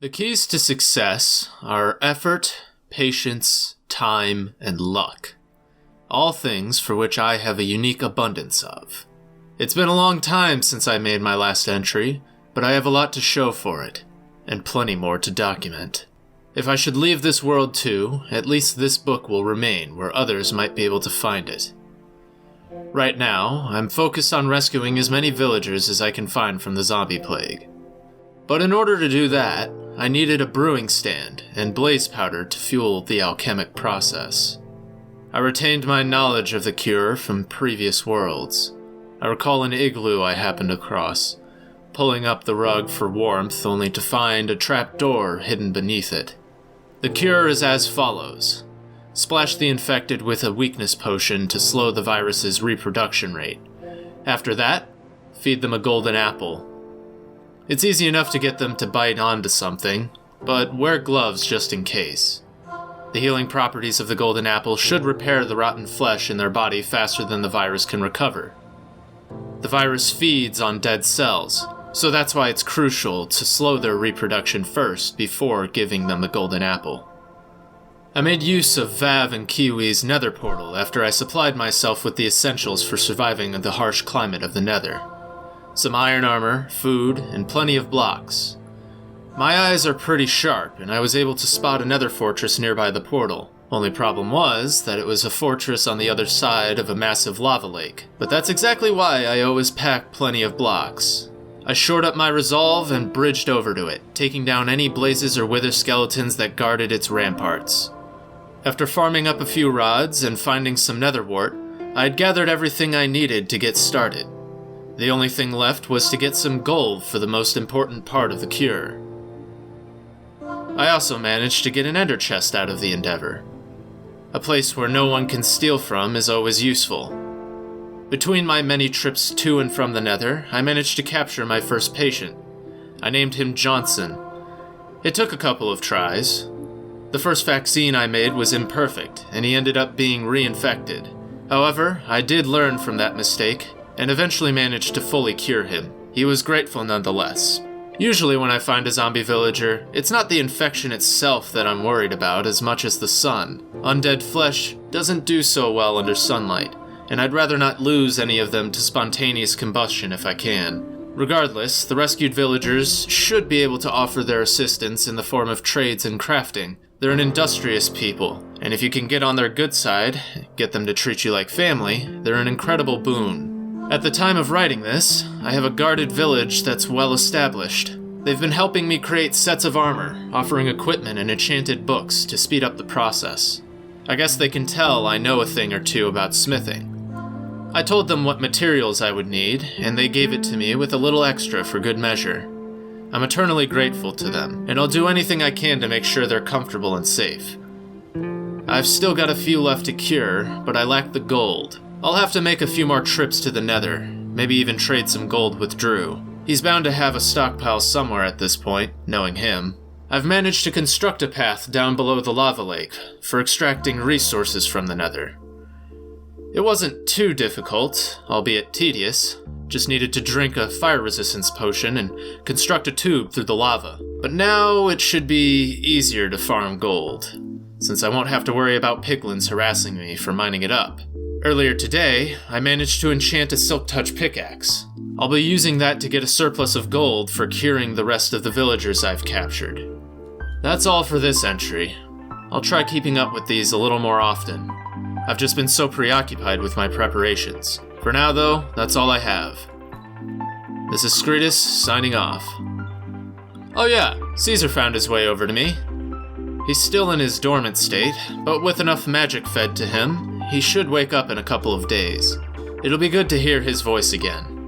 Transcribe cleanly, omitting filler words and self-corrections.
The keys to success are effort, patience, time, and luck. All things for which I have a unique abundance of. It's been a long time since I made my last entry, but I have a lot to show for it, and plenty more to document. If I should leave this world too, at least this book will remain where others might be able to find it. Right now, I'm focused on rescuing as many villagers as I can find from the zombie plague. But in order to do that, I needed a brewing stand and blaze powder to fuel the alchemic process. I retained my knowledge of the cure from previous worlds. I recall an igloo I happened across, pulling up the rug for warmth only to find a trap door hidden beneath it. The cure is as follows. Splash the infected with a weakness potion to slow the virus's reproduction rate. After that, feed them a golden apple. It's easy enough to get them to bite onto something, but wear gloves just in case. The healing properties of the golden apple should repair the rotten flesh in their body faster than the virus can recover. The virus feeds on dead cells, so that's why it's crucial to slow their reproduction first before giving them the golden apple. I made use of Vav and Kiwi's nether portal after I supplied myself with the essentials for surviving in the harsh climate of the nether. Some iron armor, food, and plenty of blocks. My eyes are pretty sharp, and I was able to spot another fortress nearby the portal. Only problem was that it was a fortress on the other side of a massive lava lake. But that's exactly why I always pack plenty of blocks. I shored up my resolve and bridged over to it, taking down any blazes or wither skeletons that guarded its ramparts. After farming up a few rods and finding some nether wart, I had gathered everything I needed to get started. The only thing left was to get some gold for the most important part of the cure. I also managed to get an ender chest out of the endeavor. A place where no one can steal from is always useful. Between my many trips to and from the nether, I managed to capture my first patient. I named him Johnson. It took a couple of tries. The first vaccine I made was imperfect, and he ended up being reinfected. However, I did learn from that mistake, and eventually managed to fully cure him. He was grateful nonetheless. Usually when I find a zombie villager, it's not the infection itself that I'm worried about as much as the sun. Undead flesh doesn't do so well under sunlight, and I'd rather not lose any of them to spontaneous combustion if I can. Regardless, the rescued villagers should be able to offer their assistance in the form of trades and crafting. They're an industrious people, and if you can get on their good side, get them to treat you like family, they're an incredible boon. At the time of writing this, I have a guarded village that's well established. They've been helping me create sets of armor, offering equipment and enchanted books to speed up the process. I guess they can tell I know a thing or two about smithing. I told them what materials I would need, and they gave it to me with a little extra for good measure. I'm eternally grateful to them, and I'll do anything I can to make sure they're comfortable and safe. I've still got a few left to cure, but I lack the gold. I'll have to make a few more trips to the nether, maybe even trade some gold with Drew. He's bound to have a stockpile somewhere at this point, knowing him. I've managed to construct a path down below the lava lake for extracting resources from the nether. It wasn't too difficult, albeit tedious. Just needed to drink a fire resistance potion and construct a tube through the lava. But now it should be easier to farm gold, since I won't have to worry about piglins harassing me for mining it up. Earlier today, I managed to enchant a Silk Touch pickaxe. I'll be using that to get a surplus of gold for curing the rest of the villagers I've captured. That's all for this entry. I'll try keeping up with these a little more often. I've just been so preoccupied with my preparations. For now though, that's all I have. This is Scrittus, signing off. Oh yeah, Caesar found his way over to me. He's still in his dormant state, but with enough magic fed to him, he should wake up in a couple of days. It'll be good to hear his voice again.